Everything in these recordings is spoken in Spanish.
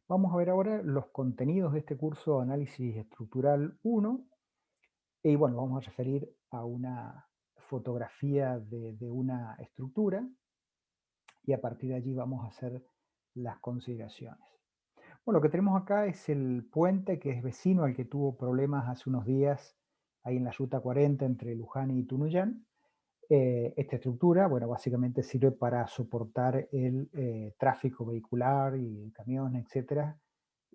Vamos a ver ahora los contenidos de este curso Análisis Estructural 1 y bueno, vamos a referir a una fotografía de una estructura y a partir de allí vamos a hacer las consideraciones. Bueno, lo que tenemos acá es el puente que es vecino al que tuvo problemas hace unos días ahí en la Ruta 40 entre Luján y Tunuyán. Esta estructura, bueno, básicamente sirve para soportar el tráfico vehicular y camiones, etcétera,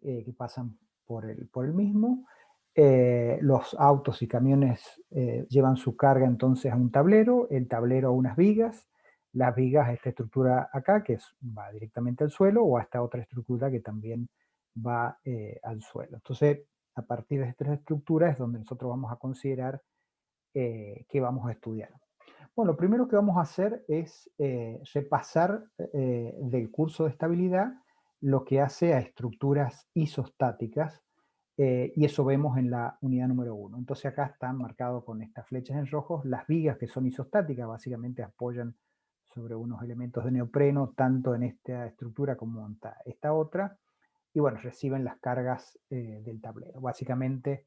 que pasan por el mismo. Los autos y camiones llevan su carga entonces a un tablero, el tablero a unas vigas, las vigas a esta estructura acá, va directamente al suelo, o a esta otra estructura que también va al suelo. Entonces, a partir de estas estructuras es donde nosotros vamos a considerar qué vamos a estudiar. Bueno, lo primero que vamos a hacer es repasar del curso de estabilidad lo que hace a estructuras isostáticas, y eso vemos en la unidad número uno. Entonces acá están marcados con estas flechas en rojo las vigas que son isostáticas, básicamente apoyan sobre unos elementos de neopreno, tanto en esta estructura como en esta otra, y bueno, reciben las cargas del tablero. Básicamente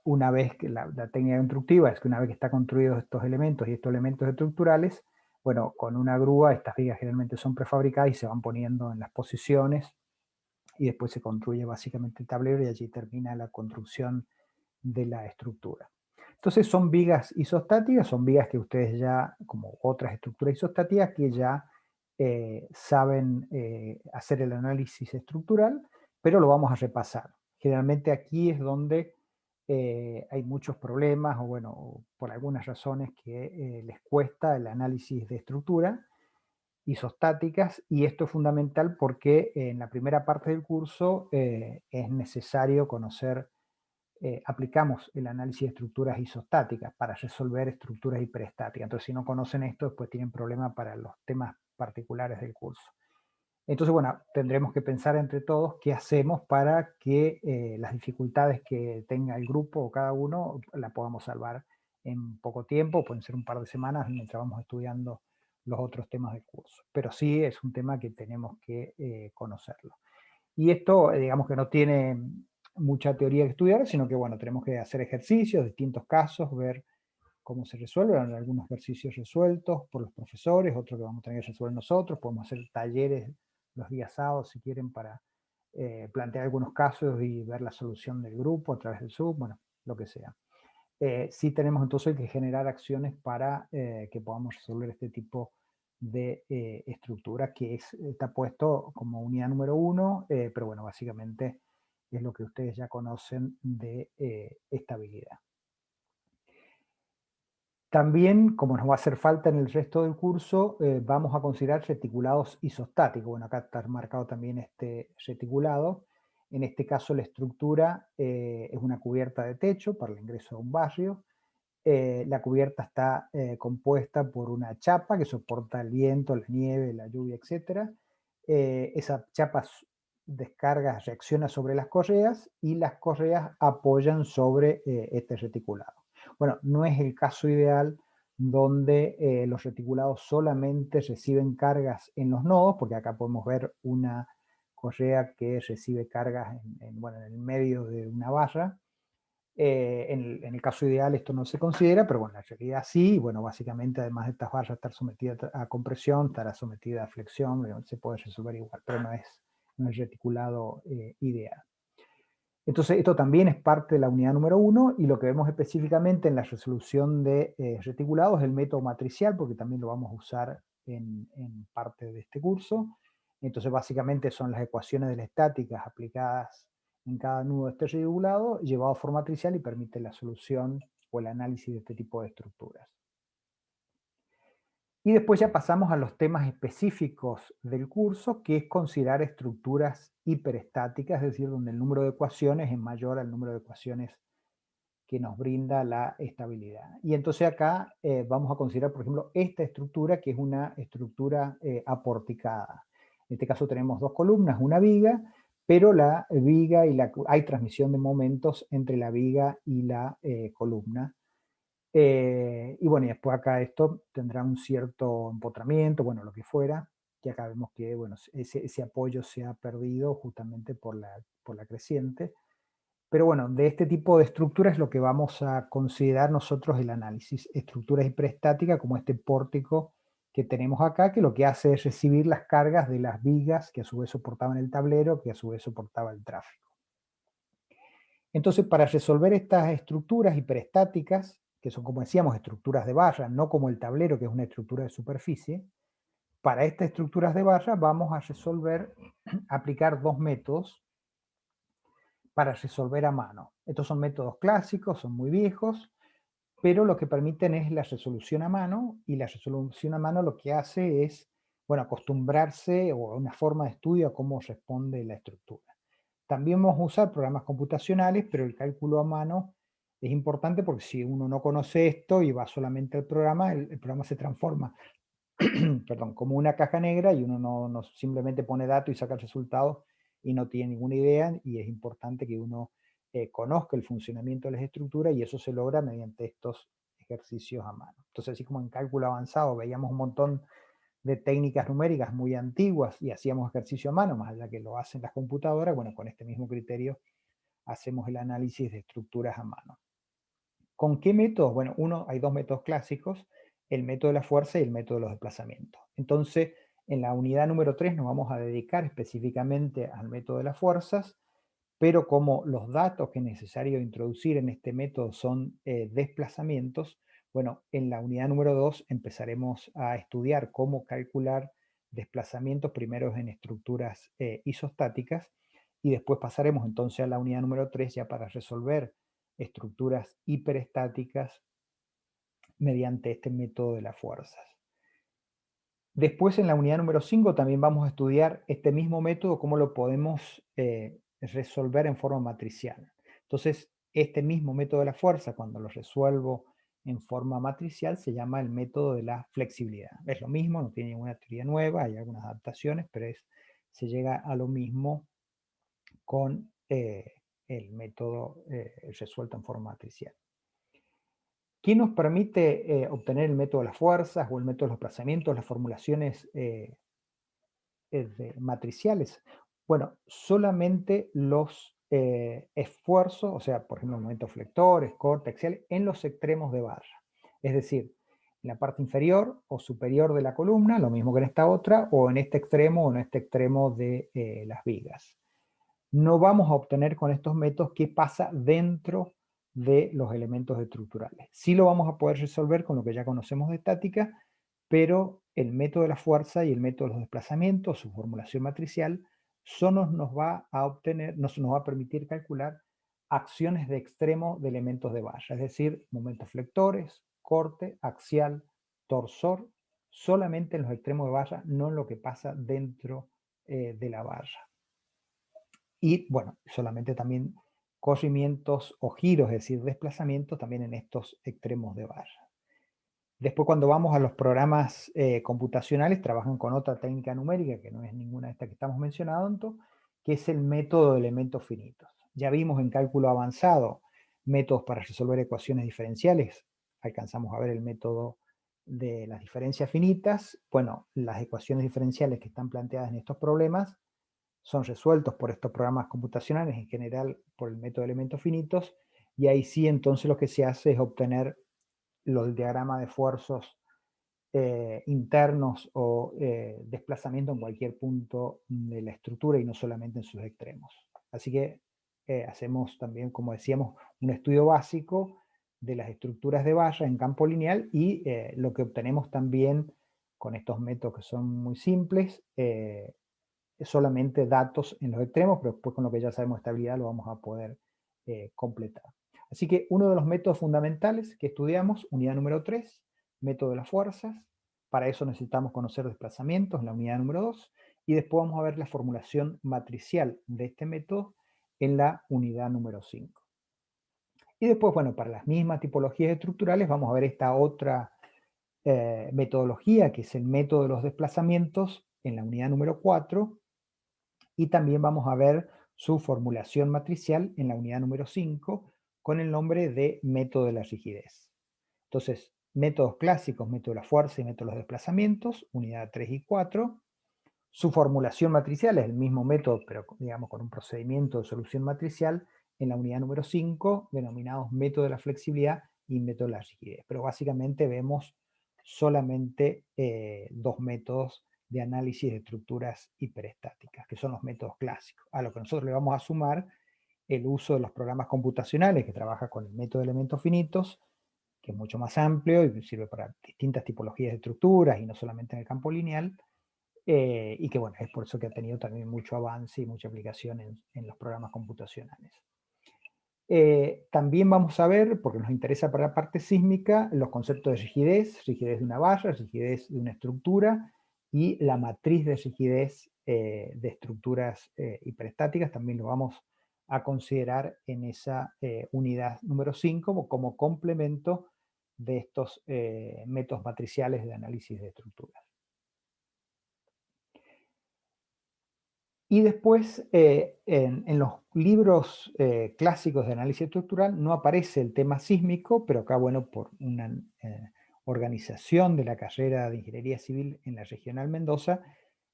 una vez que la técnica constructiva es que una vez que están construidos estos elementos y estos elementos estructurales, bueno, con una grúa estas vigas generalmente son prefabricadas y se van poniendo en las posiciones y después se construye básicamente el tablero y allí termina la construcción de la estructura. Entonces son vigas isostáticas, son vigas que ustedes ya, como otras estructuras isostáticas, que ya saben hacer el análisis estructural, pero lo vamos a repasar. Generalmente aquí es donde hay muchos problemas o bueno, por algunas razones que les cuesta el análisis de estructura isostáticas, y esto es fundamental porque en la primera parte del curso es necesario conocer, aplicamos el análisis de estructuras isostáticas para resolver estructuras hiperestáticas. Entonces, si no conocen esto, después tienen problemas para los temas particulares del curso. Entonces, bueno, tendremos que pensar entre todos qué hacemos para que las dificultades que tenga el grupo o cada uno la podamos salvar en poco tiempo, pueden ser un par de semanas mientras vamos estudiando los otros temas del curso. Pero sí es un tema que tenemos que conocerlo. Y esto, digamos que no tiene mucha teoría que estudiar, sino que, bueno, tenemos que hacer ejercicios, distintos casos, ver cómo se resuelven, algunos ejercicios resueltos por los profesores, otros que vamos a tener que resolver nosotros, podemos hacer talleres los días sábados si quieren para plantear algunos casos y ver la solución del grupo a través del Zoom, bueno, lo que sea. Sí tenemos entonces que generar acciones para que podamos resolver este tipo de estructura que está puesto como unidad número uno, pero bueno, básicamente es lo que ustedes ya conocen de estabilidad. También, como nos va a hacer falta en el resto del curso, vamos a considerar reticulados isostáticos. Bueno, acá está marcado también este reticulado. En este caso, la estructura es una cubierta de techo para el ingreso a un barrio. La cubierta está compuesta por una chapa que soporta el viento, la nieve, la lluvia, etc. Esa chapa descarga, reacciona sobre las correas y las correas apoyan sobre este reticulado. Bueno, no es el caso ideal donde los reticulados solamente reciben cargas en los nodos, porque acá podemos ver una correa que recibe cargas bueno, en el medio de una barra. En el caso ideal esto no se considera, pero bueno, en realidad sí, y bueno, básicamente además de estas barras estar sometidas a compresión, estará sometida a flexión, se puede resolver igual, pero no es reticulado ideal. Entonces, esto también es parte de la unidad número uno, y lo que vemos específicamente en la resolución de reticulados es el método matricial, porque también lo vamos a usar en parte de este curso. Entonces, básicamente son las ecuaciones de la estática aplicadas en cada nudo de este reticulado, llevado a forma matricial y permite la solución o el análisis de este tipo de estructuras. Y después ya pasamos a los temas específicos del curso, que es considerar estructuras hiperestáticas, es decir, donde el número de ecuaciones es mayor al número de ecuaciones que nos brinda la estabilidad. Y entonces acá vamos a considerar, por ejemplo, esta estructura, que es una estructura aporticada. En este caso tenemos dos columnas, una viga, pero la viga hay transmisión de momentos entre la viga y la columna. Y bueno, y después acá esto tendrá un cierto empotramiento, bueno, lo que fuera, que acá vemos que bueno, ese apoyo se ha perdido justamente por la creciente. Pero bueno, de este tipo de estructuras es lo que vamos a considerar nosotros el análisis. Estructuras hiperestáticas como este pórtico que tenemos acá, que lo que hace es recibir las cargas de las vigas que a su vez soportaban el tablero, que a su vez soportaba el tráfico. Entonces, para resolver estas estructuras hiperestáticas, que son, como decíamos, estructuras de barra, no como el tablero, que es una estructura de superficie, para estas estructuras de barra vamos a resolver, aplicar dos métodos para resolver a mano. Estos son métodos clásicos, son muy viejos, pero lo que permiten es la resolución a mano, y la resolución a mano lo que hace es, bueno, acostumbrarse o una forma de estudio a cómo responde la estructura. También vamos a usar programas computacionales, pero el cálculo a mano es importante porque si uno no conoce esto y va solamente al programa, el programa se transforma perdón, como una caja negra y uno no simplemente pone datos y saca el resultado y no tiene ninguna idea, y es importante que uno conozca el funcionamiento de las estructuras, y eso se logra mediante estos ejercicios a mano. Entonces, así como en cálculo avanzado veíamos un montón de técnicas numéricas muy antiguas y hacíamos ejercicio a mano, más allá que lo hacen las computadoras, bueno, con este mismo criterio hacemos el análisis de estructuras a mano. ¿Con qué métodos? Bueno, hay dos métodos clásicos, el método de la fuerza y el método de los desplazamientos. Entonces, en la unidad número 3 nos vamos a dedicar específicamente al método de las fuerzas, pero como los datos que es necesario introducir en este método son desplazamientos, bueno, en la unidad número 2 empezaremos a estudiar cómo calcular desplazamientos primero en estructuras isostáticas, y después pasaremos entonces a la unidad número 3 ya para resolver estructuras hiperestáticas mediante este método de las fuerzas. Después, en la unidad número 5 también vamos a estudiar este mismo método, cómo lo podemos resolver en forma matricial. Entonces, este mismo método de la fuerza, cuando lo resuelvo en forma matricial, se llama el método de la flexibilidad. Es lo mismo, no tiene ninguna teoría nueva, hay algunas adaptaciones, pero se llega a lo mismo con el método resuelto en forma matricial. ¿Qué nos permite obtener el método de las fuerzas o el método de los desplazamientos, las formulaciones matriciales? Bueno, solamente los esfuerzos, o sea, por ejemplo, momentos flectores, corte, axial, en los extremos de barra. Es decir, en la parte inferior o superior de la columna, lo mismo que en esta otra, o en este extremo o en este extremo de las vigas. No vamos a obtener con estos métodos qué pasa dentro de los elementos estructurales. Sí lo vamos a poder resolver con lo que ya conocemos de estática, pero el método de la fuerza y el método de los desplazamientos, su formulación matricial, solo nos va a obtener, nos va a permitir calcular acciones de extremo de elementos de barra, es decir, momentos flectores, corte, axial, torsor, solamente en los extremos de barra, no en lo que pasa dentro de la barra. Y bueno, solamente también corrimientos o giros, es decir, desplazamientos también en estos extremos de barra. Después, cuando vamos a los programas computacionales, trabajan con otra técnica numérica, que no es ninguna de estas que estamos mencionando, que es el método de elementos finitos. Ya vimos en cálculo avanzado métodos para resolver ecuaciones diferenciales. Alcanzamos a ver el método de las diferencias finitas. Bueno, las ecuaciones diferenciales que están planteadas en estos problemas son resueltos por estos programas computacionales, en general por el método de elementos finitos, y ahí sí entonces lo que se hace es obtener los diagramas de esfuerzos internos o desplazamiento en cualquier punto de la estructura y no solamente en sus extremos. Así que hacemos también, como decíamos, un estudio básico de las estructuras de barra en campo lineal, y lo que obtenemos también con estos métodos que son muy simples, solamente datos en los extremos, pero después con lo que ya sabemos de estabilidad lo vamos a poder completar. Así que uno de los métodos fundamentales que estudiamos, unidad número 3, método de las fuerzas. Para eso necesitamos conocer desplazamientos en la unidad número 2, y después vamos a ver la formulación matricial de este método en la unidad número 5. Y después, bueno, para las mismas tipologías estructurales vamos a ver esta otra metodología, que es el método de los desplazamientos en la unidad número 4, y también vamos a ver su formulación matricial en la unidad número 5 con el nombre de método de la rigidez. Entonces, métodos clásicos, método de la fuerza y método de los desplazamientos, unidad 3 y 4. Su formulación matricial es el mismo método, pero digamos con un procedimiento de solución matricial en la unidad número 5, denominados método de la flexibilidad y método de la rigidez. Pero básicamente vemos solamente dos métodos de análisis de estructuras hiperestáticas, que son los métodos clásicos. A lo que nosotros le vamos a sumar el uso de los programas computacionales que trabaja con el método de elementos finitos, que es mucho más amplio y sirve para distintas tipologías de estructuras y no solamente en el campo lineal, y que bueno, es por eso que ha tenido también mucho avance y mucha aplicación en los programas computacionales. También vamos a ver, porque nos interesa para la parte sísmica, los conceptos de rigidez, rigidez de una barra, rigidez de una estructura, y la matriz de rigidez de estructuras hiperestáticas, también lo vamos a considerar en esa unidad número 5 como complemento de estos métodos matriciales de análisis de estructuras. Y después, en los libros clásicos de análisis estructural no aparece el tema sísmico, pero acá, bueno, por una organización de la carrera de Ingeniería Civil en la Regional Mendoza,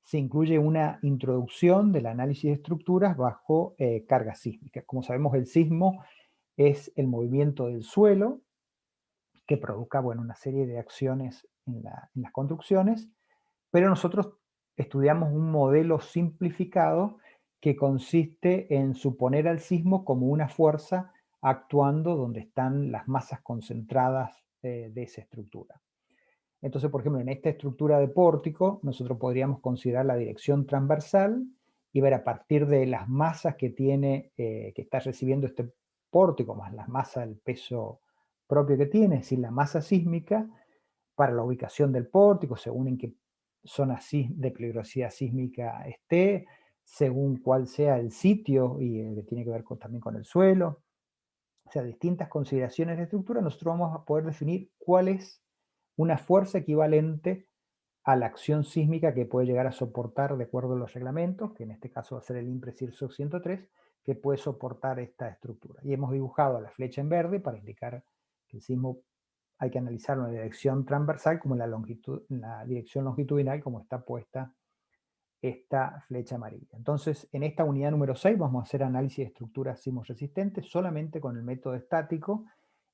se incluye una introducción del análisis de estructuras bajo carga sísmica. Como sabemos, el sismo es el movimiento del suelo que provoca, bueno, una serie de acciones en las construcciones, pero nosotros estudiamos un modelo simplificado que consiste en suponer al sismo como una fuerza actuando donde están las masas concentradas de esa estructura. Entonces, por ejemplo, en esta estructura de pórtico, nosotros podríamos considerar la dirección transversal y ver a partir de las masas que tiene, que está recibiendo este pórtico, más las masas del peso propio que tiene, es decir, la masa sísmica, para la ubicación del pórtico, según en qué zona de peligrosidad sísmica esté, según cuál sea el sitio y que tiene que ver también con el suelo. O sea, distintas consideraciones de estructura, nosotros vamos a poder definir cuál es una fuerza equivalente a la acción sísmica que puede llegar a soportar, de acuerdo a los reglamentos, que en este caso va a ser el IMPRESIR SOC 103, que puede soportar esta estructura. Y hemos dibujado la flecha en verde para indicar que el sismo hay que analizarlo en la dirección transversal como en la dirección longitudinal, como está puesta esta flecha amarilla. Entonces, en esta unidad número 6 vamos a hacer análisis de estructuras sismorresistentes solamente con el método estático,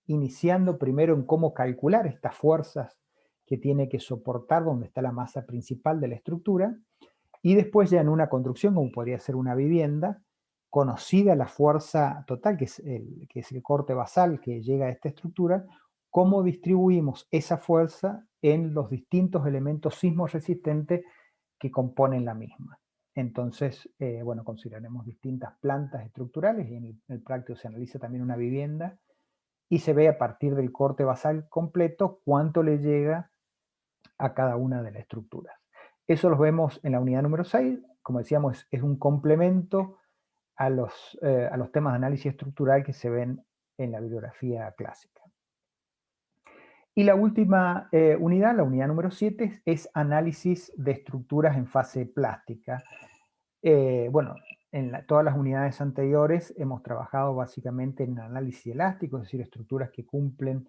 iniciando primero en cómo calcular estas fuerzas que tiene que soportar donde está la masa principal de la estructura, y después ya en una construcción, como podría ser una vivienda, conocida la fuerza total, que es el corte basal que llega a esta estructura, cómo distribuimos esa fuerza en los distintos elementos sismorresistentes que componen la misma. Entonces, bueno, consideraremos distintas plantas estructurales y en el práctico se analiza también una vivienda y se ve a partir del corte basal completo cuánto le llega a cada una de las estructuras. Eso los vemos en la unidad número 6, como decíamos, es un complemento a los temas de análisis estructural que se ven en la bibliografía clásica. Y la última unidad, la unidad número 7, es análisis de estructuras en fase plástica. Bueno, en todas las unidades anteriores hemos trabajado básicamente en análisis elástico, es decir, estructuras que cumplen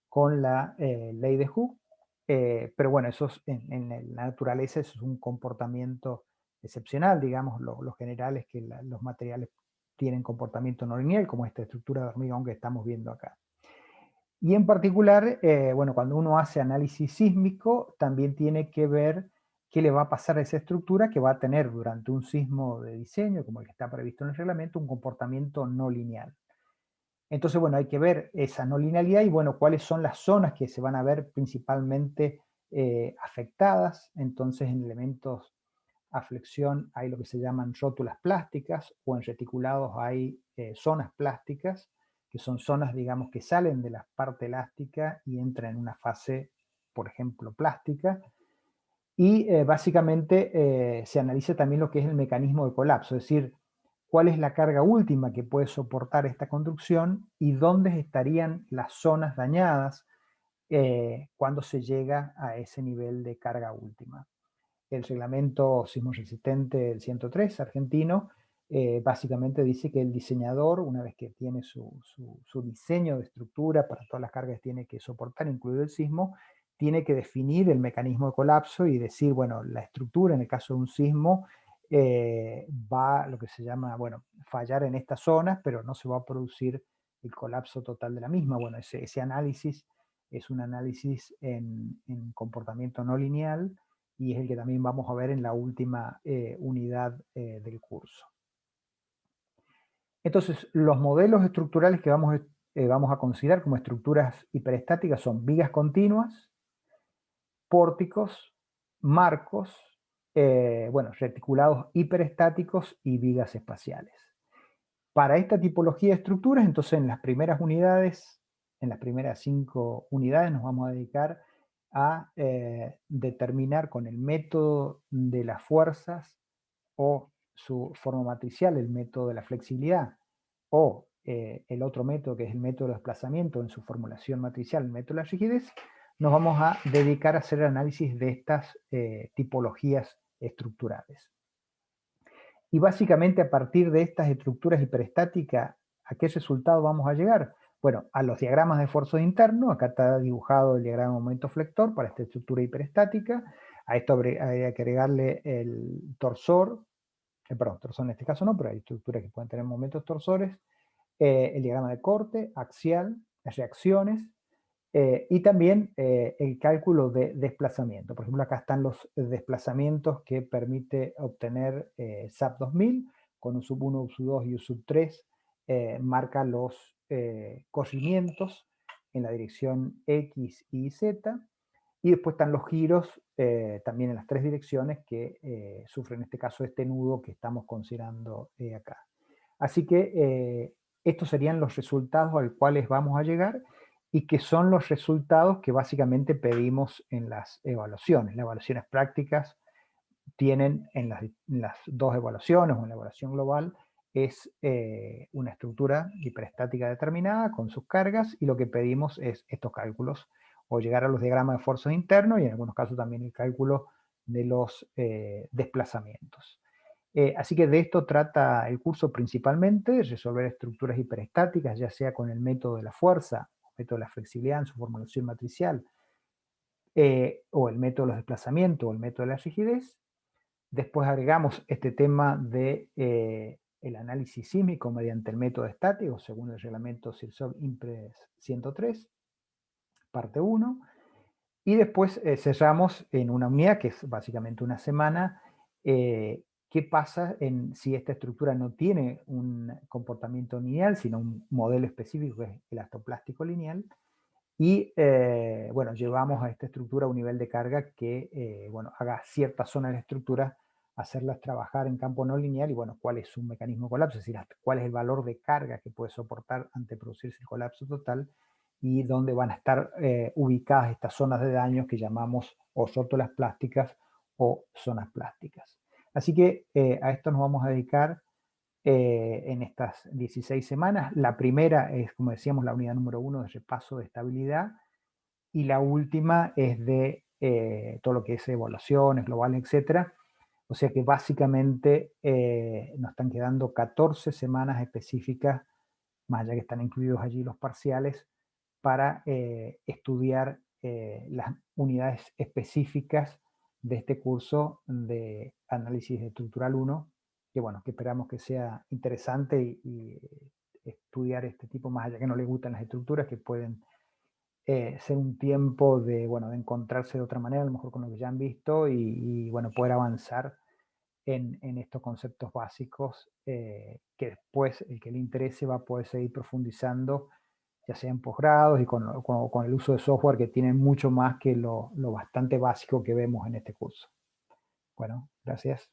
con la ley de Hooke, pero bueno, eso en la naturaleza eso es un comportamiento excepcional, digamos, lo general es que los materiales tienen comportamiento no lineal, como esta estructura de hormigón que estamos viendo acá. Y en particular, bueno, cuando uno hace análisis sísmico, también tiene que ver qué le va a pasar a esa estructura que va a tener durante un sismo de diseño, como el que está previsto en el reglamento, un comportamiento no lineal. Entonces, bueno, hay que ver esa no linealidad y, bueno, cuáles son las zonas que se van a ver principalmente afectadas. Entonces, en elementos a flexión hay lo que se llaman rótulas plásticas o en reticulados hay zonas plásticas, que son zonas, digamos, que salen de la parte elástica y entran en una fase, por ejemplo, plástica. Y básicamente se analiza también lo que es el mecanismo de colapso, es decir, cuál es la carga última que puede soportar esta construcción y dónde estarían las zonas dañadas cuando se llega a ese nivel de carga última. El reglamento sismoresistente del 103 argentino básicamente dice que el diseñador, una vez que tiene su diseño de estructura para todas las cargas que tiene que soportar, incluido el sismo, tiene que definir el mecanismo de colapso y decir, bueno, la estructura en el caso de un sismo va a lo que se llama, bueno, fallar en estas zonas, pero no se va a producir el colapso total de la misma. Bueno, ese análisis es un análisis en comportamiento no lineal y es el que también vamos a ver en la última unidad del curso. Entonces, los modelos estructurales que vamos a considerar como estructuras hiperestáticas son vigas continuas, pórticos, marcos, bueno, reticulados hiperestáticos y vigas espaciales. Para esta tipología de estructuras, entonces en las primeras unidades, en las primeras 5 unidades nos vamos a dedicar a determinar con el método de las fuerzas o su forma matricial, el método de la flexibilidad, o el otro método que es el método de desplazamiento en su formulación matricial, el método de la rigidez, nos vamos a dedicar a hacer el análisis de estas tipologías estructurales. Y básicamente a partir de estas estructuras hiperestáticas, ¿a qué resultado vamos a llegar? Bueno, a los diagramas de esfuerzos internos, acá está dibujado el diagrama de momento flector para esta estructura hiperestática, a esto habría que agregarle el torsor, perdón, torsor en este caso no, pero hay estructuras que pueden tener momentos torsores, el diagrama de corte, axial, las reacciones, y también el cálculo de desplazamiento. Por ejemplo, acá están los desplazamientos que permite obtener SAP 2000, con un sub 1, sub 2 y un sub 3, marca los corrimientos en la dirección X y Z, y después están los giros también en las 3 direcciones que sufren en este caso este nudo que estamos considerando acá. Así que estos serían los resultados a los cuales vamos a llegar y que son los resultados que básicamente pedimos en las evaluaciones. Las evaluaciones prácticas tienen en las 2 evaluaciones o en la evaluación global es una estructura hiperestática determinada con sus cargas y lo que pedimos es estos cálculos o llegar a los diagramas de esfuerzos internos y en algunos casos también el cálculo de los desplazamientos. Así que de esto trata el curso principalmente, resolver estructuras hiperestáticas, ya sea con el método de la fuerza, el método de la flexibilidad en su formulación matricial, o el método de los desplazamientos, o el método de la rigidez. Después agregamos este tema de el análisis sísmico mediante el método estático, según el reglamento CIRSOC-IMPRES 103, parte 1. Y después cerramos en una unidad, que es básicamente una semana, qué pasa si esta estructura no tiene un comportamiento lineal, sino un modelo específico que es elastoplástico lineal, y bueno, llevamos a esta estructura a un nivel de carga que bueno, haga cierta zona de la estructura, hacerlas trabajar en campo no lineal y bueno, cuál es su mecanismo de colapso, es decir, cuál es el valor de carga que puede soportar ante producirse el colapso total y dónde van a estar ubicadas estas zonas de daño que llamamos o rótulas plásticas o zonas plásticas. Así que a esto nos vamos a dedicar en estas 16 semanas. La primera es, como decíamos, la unidad número 1 de repaso de estabilidad y la última es de todo lo que es evaluaciones globales, etcétera. O sea que básicamente nos están quedando 14 semanas específicas, más allá que están incluidos allí los parciales, para estudiar las unidades específicas de este curso de análisis estructural 1, que bueno, que esperamos que sea interesante y estudiar este tipo, más allá que no les gustan las estructuras, que pueden ser un tiempo de, bueno, de encontrarse de otra manera, a lo mejor con lo que ya han visto, y bueno, poder avanzar en estos conceptos básicos que después el que le interese va a poder seguir profundizando, ya sea en posgrados y con el uso de software que tiene mucho más que lo bastante básico que vemos en este curso. Bueno, gracias.